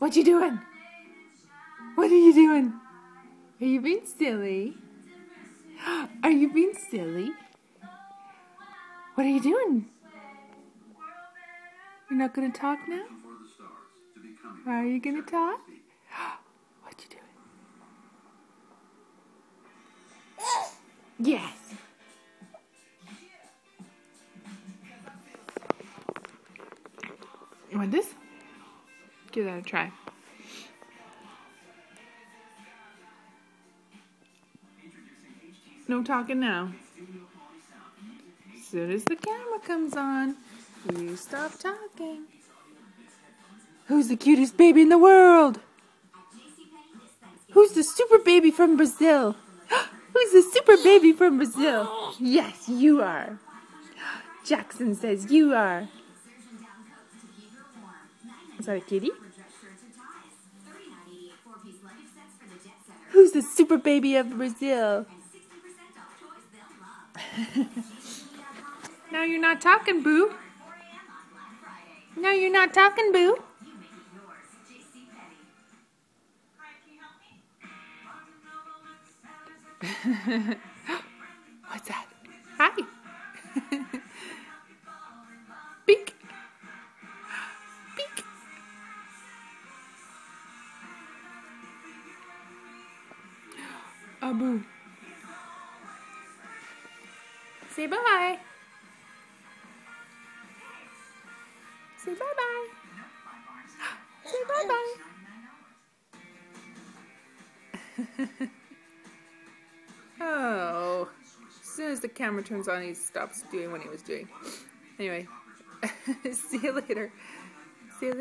What you doing? What are you doing? Are you being silly? Are you being silly? What are you doing? You're not going to talk now? Are you going to talk? What you doing? Yes. You want this? Give that a try. No talking now. As soon as the camera comes on, you stop talking. Who's the cutest baby in the world? Who's the super baby from Brazil? Who's the super baby from Brazil? Yes, you are. Jackson says you are. Is that a kitty? Who's the super baby of Brazil? Now you're not talking, Boo. No, you're not talking, Boo. What's that? Hi. Beak. Beak. Boo. Say bye-bye. Say bye-bye. Say bye-bye. Oh. As soon as the camera turns on, he stops doing what he was doing. Anyway. See you later. See you later.